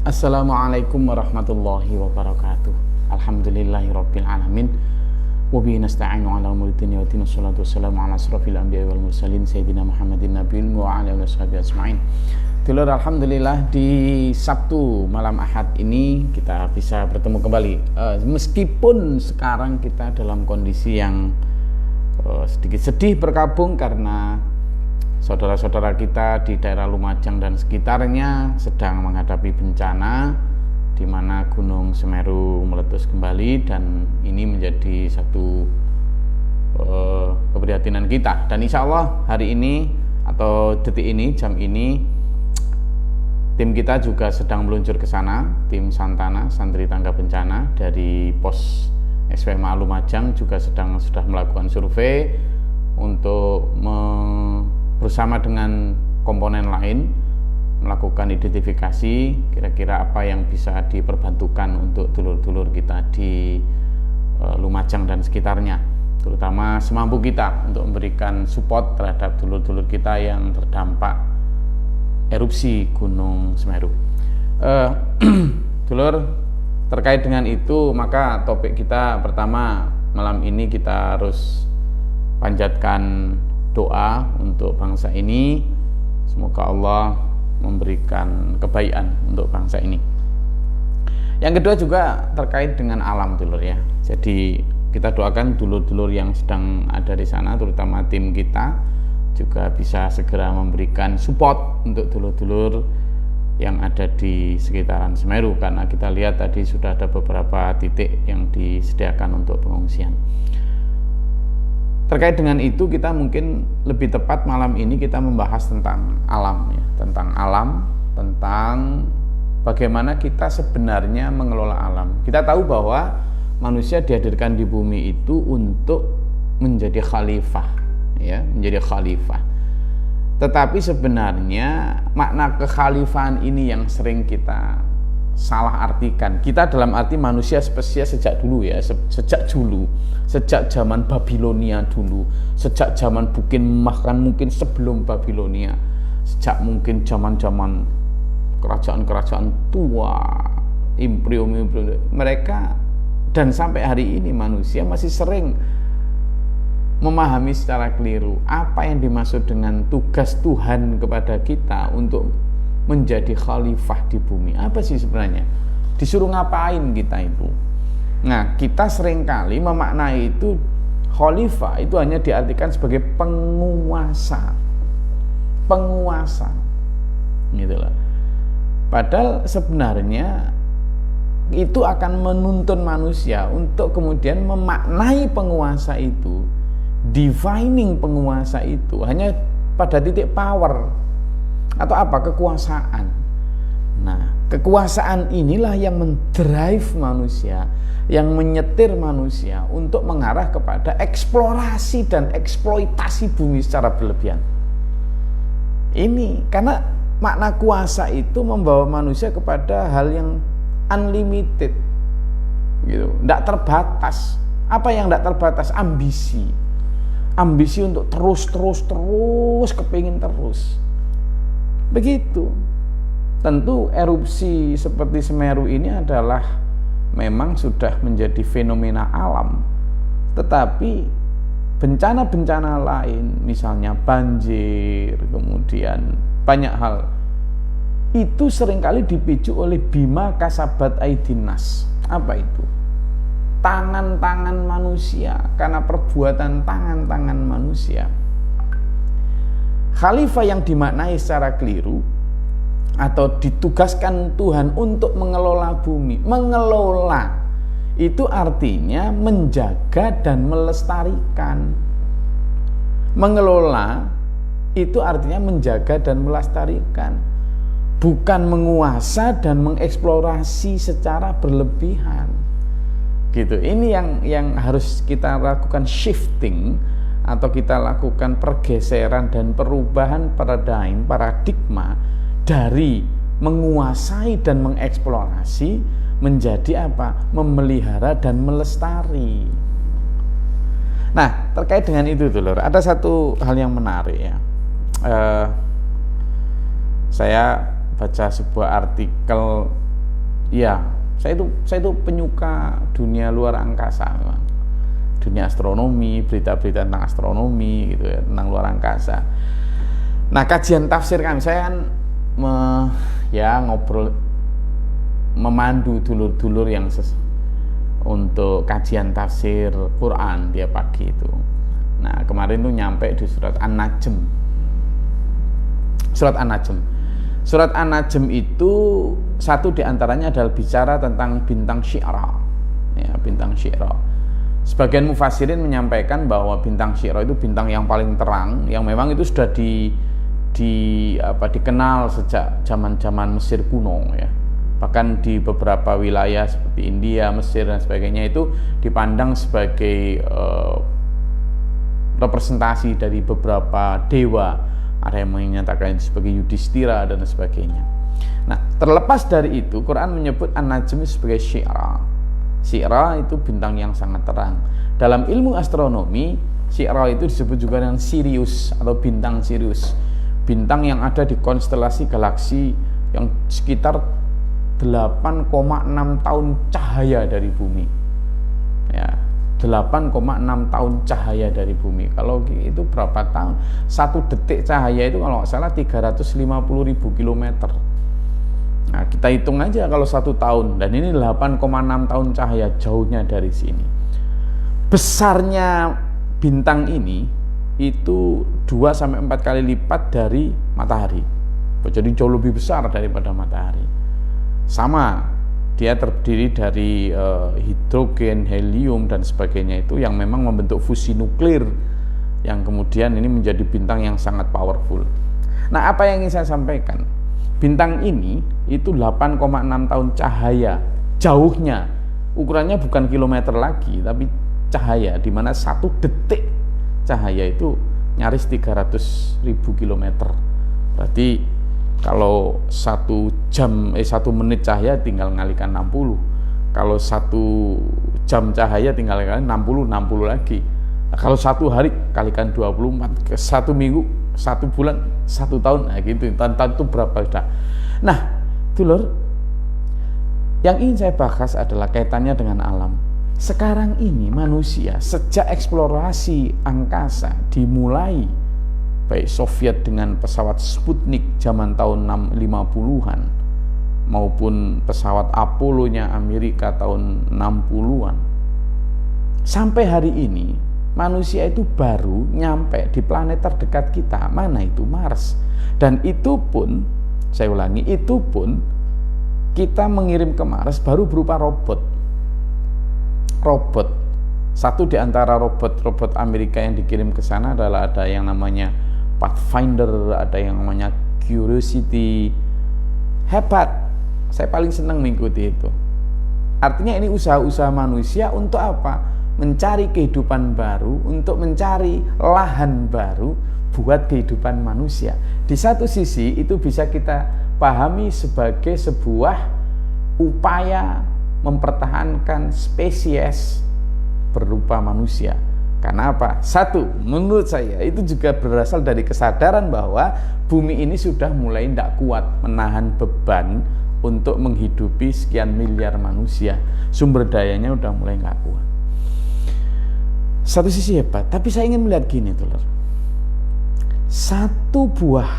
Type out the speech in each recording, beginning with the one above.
Assalamualaikum warahmatullahi wabarakatuh. Alhamdulillahirabbil alamin. Wa bihi nasta'inu ala umuri dunya wa din. Wassalatu wassalamu ala asrofil anbiya'i wal mursalin sayyidina Muhammadin nabiyil wa ala alihi washabihi ajmain. Dulur, alhamdulillah di Sabtu malam Ahad ini kita bisa bertemu kembali. Meskipun sekarang kita dalam kondisi yang sedikit sedih berkabung karena saudara-saudara kita di daerah Lumajang dan sekitarnya sedang menghadapi bencana di mana Gunung Semeru meletus kembali, dan ini menjadi satu keprihatinan kita. Dan insya Allah hari ini atau detik ini, jam ini, tim kita juga sedang meluncur ke sana. Tim Santana, Santri Tangga Bencana dari Pos SPMA Lumajang juga sudah melakukan survei untuk bersama dengan komponen lain melakukan identifikasi kira-kira apa yang bisa diperbantukan untuk dulur-dulur kita di Lumajang dan sekitarnya, terutama semampu kita untuk memberikan support terhadap dulur-dulur kita yang terdampak erupsi Gunung Semeru. Dulur, terkait dengan itu maka topik kita pertama malam ini kita harus panjatkan doa untuk bangsa ini, semoga Allah memberikan kebaikan untuk bangsa ini. Yang kedua juga terkait dengan alam, dulur ya. Jadi kita doakan dulur-dulur yang sedang ada di sana, terutama tim kita, juga bisa segera memberikan support untuk dulur-dulur yang ada di sekitaran Semeru, karena kita lihat tadi sudah ada beberapa titik yang disediakan untuk pengungsian. Terkait dengan itu kita mungkin lebih tepat malam ini kita membahas tentang alam ya, tentang bagaimana kita sebenarnya mengelola alam. Kita tahu bahwa manusia dihadirkan di bumi itu untuk menjadi khalifah ya, menjadi khalifah. Tetapi sebenarnya makna kekhalifahan ini yang sering kita salah artikan. Kita dalam arti manusia spesies sejak dulu ya, sejak zaman Babilonia dulu, sejak zaman bahkan mungkin sebelum Babilonia, sejak mungkin zaman-zaman kerajaan-kerajaan tua, imperium mereka, dan sampai hari ini manusia masih sering memahami secara keliru apa yang dimaksud dengan tugas Tuhan kepada kita untuk menjadi khalifah di bumi. Apa sih sebenarnya? Disuruh ngapain kita itu? Nah, kita seringkali memaknai itu khalifah itu hanya diartikan sebagai penguasa. Penguasa. Gitu loh. Padahal sebenarnya itu akan menuntun manusia untuk kemudian memaknai penguasa itu, defining penguasa itu hanya pada titik power atau apa, kekuasaan. Nah, kekuasaan inilah yang mendrive manusia, yang menyetir manusia untuk mengarah kepada eksplorasi dan eksploitasi bumi secara berlebihan. Ini karena makna kuasa itu membawa manusia kepada hal yang unlimited, gitu, tidak terbatas. Apa yang tidak terbatas? Ambisi untuk terus kepingin terus. Begitu. Tentu erupsi seperti Semeru ini adalah memang sudah menjadi fenomena alam. Tetapi bencana-bencana lain, misalnya banjir, kemudian banyak hal, itu seringkali dipicu oleh bima kasabat aidinas. Apa itu? Tangan-tangan manusia, karena perbuatan tangan-tangan manusia. Khalifah yang dimaknai secara keliru atau ditugaskan Tuhan untuk mengelola bumi. Mengelola itu artinya menjaga dan melestarikan. Mengelola itu artinya menjaga dan melestarikan, bukan menguasa dan mengeksplorasi secara berlebihan. Gitu. Ini yang harus kita lakukan shifting, atau kita lakukan pergeseran dan perubahan paradigma dari menguasai dan mengeksplorasi menjadi apa? Memelihara dan melestari. Nah, terkait dengan itu dulur, ada satu hal yang menarik ya. Saya baca sebuah artikel Ya, saya itu penyuka dunia luar angkasa memang. Dunia astronomi, berita-berita tentang astronomi gitu ya, tentang luar angkasa. Nah, kajian tafsir kami, saya kan ngobrol, memandu dulur-dulur yang untuk kajian tafsir Quran dia pagi itu. Nah, kemarin tuh nyampe di surat An-Najm. Surat An-Najm. Surat An-Najm itu satu diantaranya adalah bicara tentang bintang Syi'ra. Ya, bintang Syi'ra. Sebagian mufassirin menyampaikan bahwa bintang Syi'ra itu bintang yang paling terang, yang memang itu sudah dikenal sejak zaman-zaman Mesir kuno ya. Bahkan di beberapa wilayah seperti India, Mesir dan sebagainya itu dipandang sebagai representasi dari beberapa dewa. Ada yang menyatakan sebagai Yudhistira dan sebagainya. Nah, terlepas dari itu, Quran menyebut An-Najm sebagai Syi'ra. Syi'ra itu bintang yang sangat terang. Dalam ilmu astronomi, Syi'ra itu disebut juga dengan Sirius atau bintang Sirius. Bintang yang ada di konstelasi galaksi yang sekitar 8,6 tahun cahaya dari bumi. Ya, 8,6 tahun cahaya dari bumi. Kalau itu berapa tahun? 1 detik cahaya itu kalau nggak salah 350.000 kilometer. Nah, kita hitung aja kalau 1 tahun, dan ini 8,6 tahun cahaya jauhnya dari sini. Besarnya bintang ini itu 2-4 kali lipat dari matahari. Jadi jauh lebih besar daripada matahari. Sama, dia terdiri dari hidrogen, helium dan sebagainya itu yang memang membentuk fusi nuklir, yang kemudian ini menjadi bintang yang sangat powerful. Nah, apa yang ingin saya sampaikan? Bintang ini itu 8,6 tahun cahaya jauhnya. Ukurannya bukan kilometer lagi, tapi cahaya, di mana 1 detik cahaya itu nyaris 300.000 kilometer. Berarti kalau 1 menit cahaya tinggal ngalikan 60. Kalau 1 jam cahaya tinggal ngalikan 60 lagi. Nah, kalau 1 hari kalikan 24, 1 minggu, 1 bulan, 1 tahun, nah gitu. Tanpa itu berapa sudah. Nah, dulur, yang ingin saya bahas adalah kaitannya dengan alam. Sekarang ini manusia sejak eksplorasi angkasa dimulai, baik Soviet dengan pesawat Sputnik zaman tahun 50-an maupun pesawat Apollo-nya Amerika tahun 60-an, sampai hari ini manusia itu baru nyampe di planet terdekat kita, mana itu Mars. Dan itu pun, saya ulangi, itu pun kita mengirim ke Mars baru berupa robot. Satu di antara robot Amerika yang dikirim ke sana adalah ada yang namanya Pathfinder, ada yang namanya Curiosity. Hebat, saya paling senang mengikuti itu. Artinya ini usaha-usaha manusia untuk apa? Mencari kehidupan baru, untuk mencari lahan baru buat kehidupan manusia. Di satu sisi itu bisa kita pahami sebagai sebuah upaya mempertahankan spesies berupa manusia. Karena apa? Satu, menurut saya itu juga berasal dari kesadaran bahwa bumi ini sudah mulai tidak kuat menahan beban untuk menghidupi sekian miliar manusia. Sumber dayanya udah mulai nggak kuat. Satu sisi hebat, tapi saya ingin melihat gini, dulur. Satu buah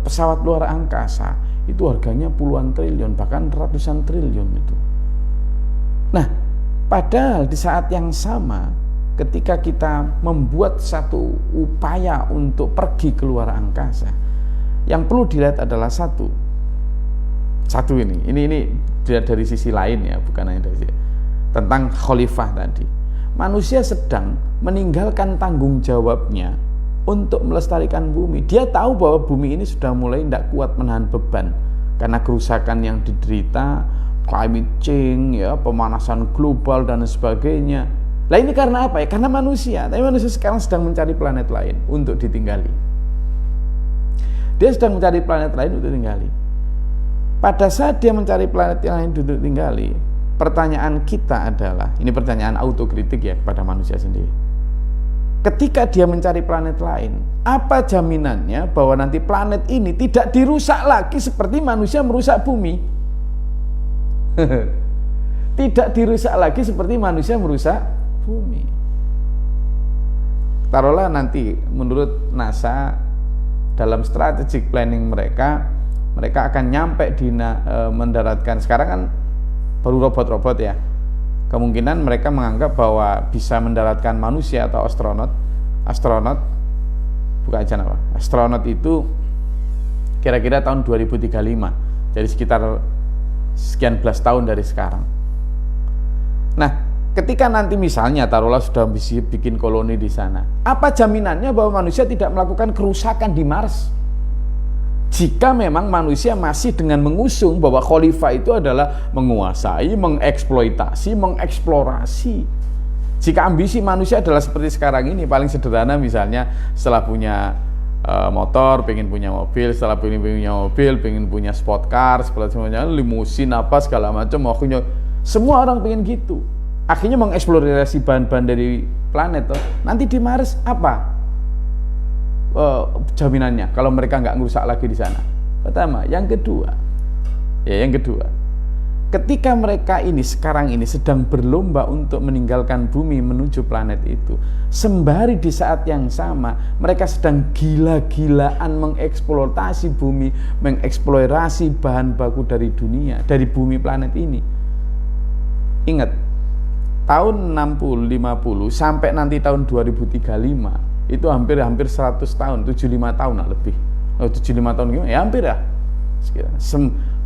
pesawat luar angkasa itu harganya puluhan triliun, bahkan ratusan triliun itu. Nah, padahal di saat yang sama, ketika kita membuat satu upaya untuk pergi ke luar angkasa, yang perlu dilihat adalah satu ini dilihat dari sisi lain ya, bukan hanya dari sisi tentang khalifah tadi. Manusia sedang meninggalkan tanggung jawabnya untuk melestarikan bumi. Dia tahu bahwa bumi ini sudah mulai tidak kuat menahan beban karena kerusakan yang diderita, climate change, ya, pemanasan global dan sebagainya. Lah ini karena apa ya? Karena manusia. Tapi manusia sekarang sedang mencari planet lain untuk ditinggali. Dia sedang mencari planet lain untuk ditinggali. Pada saat dia mencari planet yang lain untuk ditinggali, pertanyaan kita adalah, ini pertanyaan autokritik ya kepada manusia sendiri. ketika dia mencari planet lain, apa jaminannya bahwa nanti planet ini tidak dirusak lagi seperti manusia merusak bumi? Tidak dirusak lagi seperti manusia merusak bumi. Taruhlah nanti menurut NASA dalam strategic planning mereka akan nyampe di mendaratkan, sekarang kan baru robot-robot ya. Kemungkinan mereka menganggap bahwa bisa mendaratkan manusia atau astronot bukan aja apa. Astronot itu kira-kira tahun 2035. Jadi sekitar sekian belas tahun dari sekarang. Nah, ketika nanti misalnya taruhlah sudah bisa bikin koloni di sana, apa jaminannya bahwa manusia tidak melakukan kerusakan di Mars? Jika memang manusia masih dengan mengusung bahwa khalifah itu adalah menguasai, mengeksploitasi, mengeksplorasi. Jika ambisi manusia adalah seperti sekarang ini, paling sederhana misalnya setelah punya motor, pengen punya mobil, setelah pengen punya mobil, pengen punya sport car, setelah punya limusin apa segala macam, akhirnya semua orang pengen gitu. Akhirnya mengeksplorasi bahan-bahan dari planet. Nanti di Mars apa? Jaminannya kalau mereka nggak ngerusak lagi di sana. Pertama, yang kedua, ketika mereka ini sekarang ini sedang berlomba untuk meninggalkan bumi menuju planet itu, sembari di saat yang sama mereka sedang gila-gilaan mengeksploitasi bumi, mengeksplorasi bahan baku dari dunia, dari bumi planet ini. Ingat, tahun 60-50 sampai nanti tahun 2035 itu hampir 100 tahun, 75 tahun lah lebih. 75 tahun gimana? Ya hampir ya.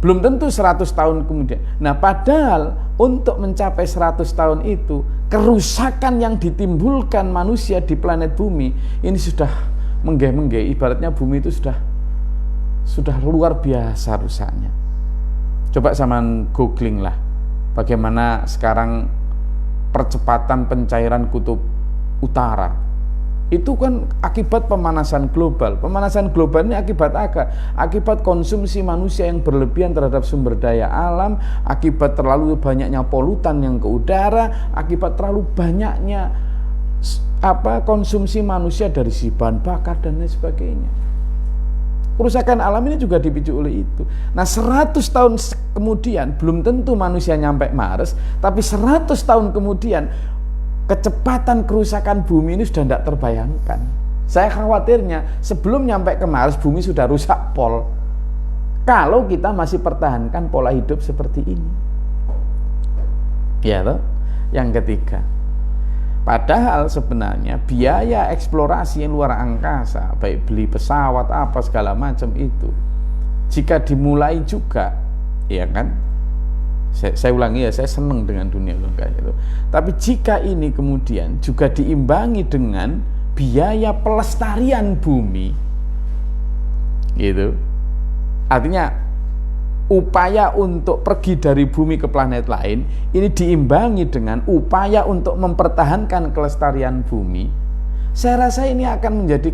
Belum tentu 100 tahun kemudian. Nah, padahal untuk mencapai 100 tahun itu, kerusakan yang ditimbulkan manusia di planet bumi ini sudah menggeh-menggeh. Ibaratnya bumi itu sudah luar biasa rusaknya. Coba sama googling lah bagaimana sekarang percepatan pencairan kutub utara. Itu kan akibat pemanasan global. Pemanasan global ini akibat apa? Akibat konsumsi manusia yang berlebihan terhadap sumber daya alam, akibat terlalu banyaknya polutan yang ke udara, akibat terlalu banyaknya konsumsi manusia dari si bahan bakar dan lain sebagainya. Kerusakan alam ini juga dipicu oleh itu. Nah, 100 tahun kemudian belum tentu manusia nyampe Mars, tapi 100 tahun kemudian kecepatan kerusakan bumi ini sudah tidak terbayangkan. Saya khawatirnya sebelum nyampe ke Mars, bumi sudah rusak pol. Kalau kita masih pertahankan pola hidup seperti ini. Ya toh? Yang ketiga, padahal sebenarnya biaya eksplorasi luar angkasa, baik beli pesawat apa segala macam itu, jika dimulai juga, ya kan? Saya ulangi ya, saya senang dengan dunia kayak itu. Tapi jika ini kemudian juga diimbangi dengan biaya pelestarian bumi, gitu. Artinya upaya untuk pergi dari bumi ke planet lain ini diimbangi dengan upaya untuk mempertahankan kelestarian bumi. Saya rasa ini akan menjadi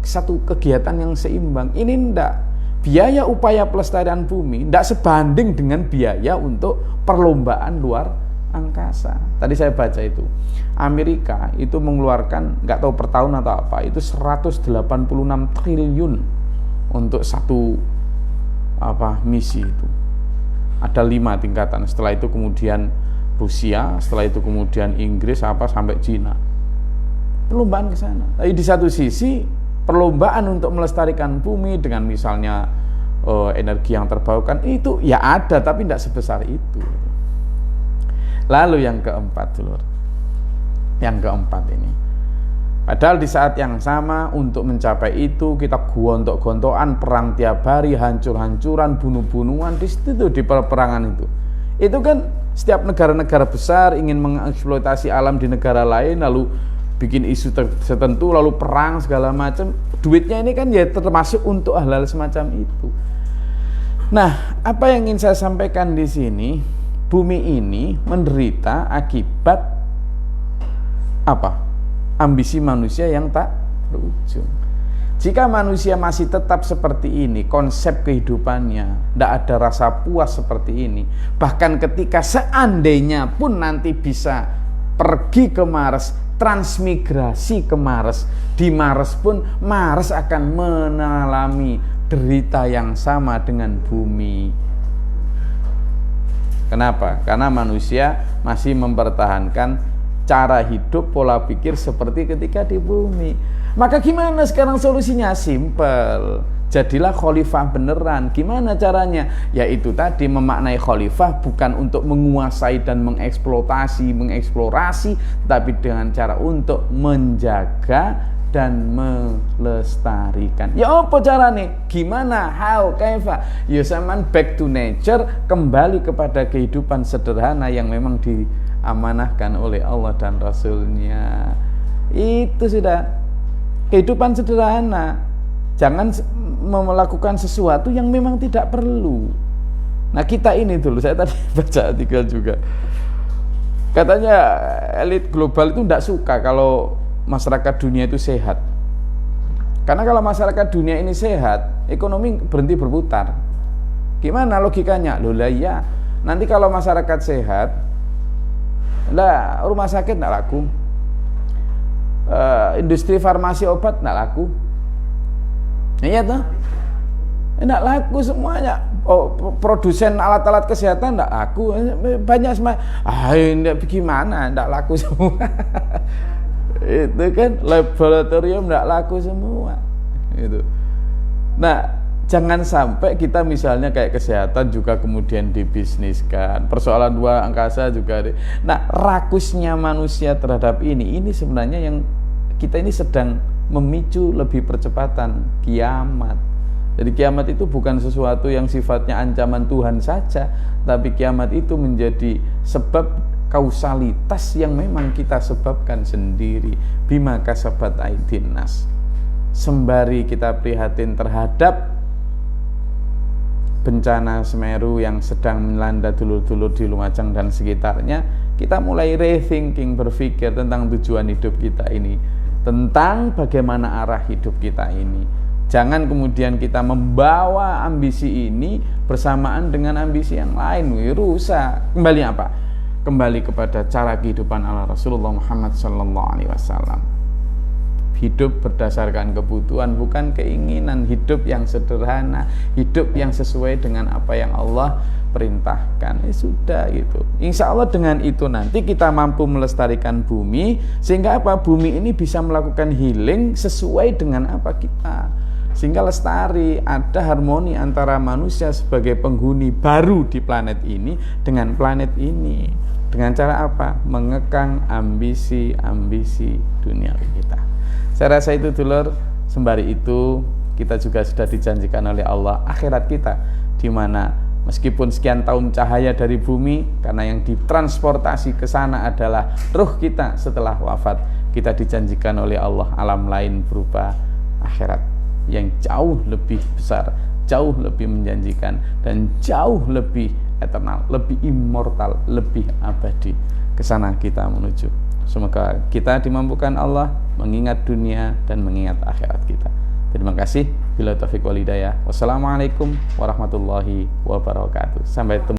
satu kegiatan yang seimbang. Ini enggak. Biaya upaya pelestarian bumi tidak sebanding dengan biaya untuk perlombaan luar angkasa. Tadi saya baca itu, Amerika itu mengeluarkan, nggak tahu per tahun atau apa, itu 186 triliun untuk satu misi itu. Ada 5 tingkatan. Setelah itu kemudian Rusia, setelah itu kemudian Inggris sampai Cina. Perlombaan ke sana. Tapi di satu sisi perlombaan untuk melestarikan bumi dengan misalnya energi yang terbarukan itu ya ada, tapi tidak sebesar itu. Lalu yang keempat, Dulur. Yang keempat ini, padahal di saat yang sama untuk mencapai itu kita gontok-gontokan, perang tiap hari, hancur-hancuran, bunuh-bunuhan di situ tuh, di peperangan itu. Itu kan setiap negara-negara besar ingin mengeksploitasi alam di negara lain, lalu bikin isu tertentu, lalu perang segala macam. Duitnya ini kan ya termasuk untuk hal-hal semacam itu. Nah, apa yang ingin saya sampaikan di sini, bumi ini menderita akibat apa? Ambisi manusia yang tak berujung. Jika manusia masih tetap seperti ini, konsep kehidupannya, tidak ada rasa puas seperti ini, bahkan ketika seandainya pun nanti bisa pergi ke Mars, transmigrasi ke Mars. Di Mars pun Mars akan mengalami derita yang sama dengan bumi. Kenapa? Karena manusia masih mempertahankan cara hidup, pola pikir seperti ketika di bumi. Maka gimana sekarang solusinya? Simpel. Jadilah khalifah beneran. Gimana caranya? Yaitu tadi memaknai khalifah bukan untuk menguasai dan mengeksplorasi, tapi dengan cara untuk menjaga dan melestarikan. Ya apa caranya? Gimana? How? Kaifa? Ya zaman back to nature, kembali kepada kehidupan sederhana yang memang diamanahkan oleh Allah dan Rasulnya. Itu sudah kehidupan sederhana. Jangan melakukan sesuatu yang memang tidak perlu. Nah kita ini dulu, saya tadi baca artikel juga, katanya elit global itu tidak suka kalau masyarakat dunia itu sehat. Karena kalau masyarakat dunia ini sehat, ekonomi berhenti berputar. Gimana logikanya? Loh lah ya, nanti kalau masyarakat sehat, lah rumah sakit tidak laku, industri farmasi obat tidak laku. Iya toh? Tidak laku semuanya. Produsen alat-alat kesehatan tidak laku. Banyak semua. Ini bagaimana? Tidak laku semua. Itu kan laboratorium tidak laku semua. Itu. Nah, jangan sampai kita misalnya kayak kesehatan juga kemudian dibisniskan. Persoalan dua angkasa juga. Nah, rakusnya manusia terhadap ini sebenarnya yang kita ini sedang memicu lebih percepatan kiamat. Jadi kiamat itu bukan sesuatu yang sifatnya ancaman Tuhan saja, tapi kiamat itu menjadi sebab kausalitas yang memang kita sebabkan sendiri. Bima kasabat aydin nas. Sembari kita prihatin terhadap bencana Semeru yang sedang melanda dulur-dulur di Lumajang dan sekitarnya, kita mulai rethinking, berpikir tentang tujuan hidup kita ini, tentang bagaimana arah hidup kita ini. Jangan kemudian kita membawa ambisi ini bersamaan dengan ambisi yang lain, rusak. Kembali apa? Kembali kepada cara kehidupan ala Rasulullah Muhammad SAW. Hidup berdasarkan kebutuhan, bukan keinginan. Hidup yang sederhana, hidup yang sesuai dengan apa yang Allah perintahkan. Sudah gitu. Insya Allah dengan itu nanti kita mampu melestarikan bumi, sehingga apa? Bumi ini bisa melakukan healing sesuai dengan apa kita, sehingga lestari, ada harmoni antara manusia sebagai penghuni baru di planet ini dengan planet ini. Dengan cara apa? Mengekang ambisi-ambisi duniawi kita. Saya rasa itu dulur. Sembari itu kita juga sudah dijanjikan oleh Allah akhirat kita, di mana meskipun sekian tahun cahaya dari bumi, karena yang ditransportasi ke sana adalah ruh kita setelah wafat, kita dijanjikan oleh Allah alam lain berupa akhirat yang jauh lebih besar, jauh lebih menjanjikan, dan jauh lebih eternal, lebih immortal, lebih abadi. Ke sana kita menuju. Semoga kita dimampukan Allah mengingat dunia dan mengingat akhirat kita. Terima kasih. Bila taufiq wal hidayah. Wassalamualaikum warahmatullahi wabarakatuh. Sampai ketemu.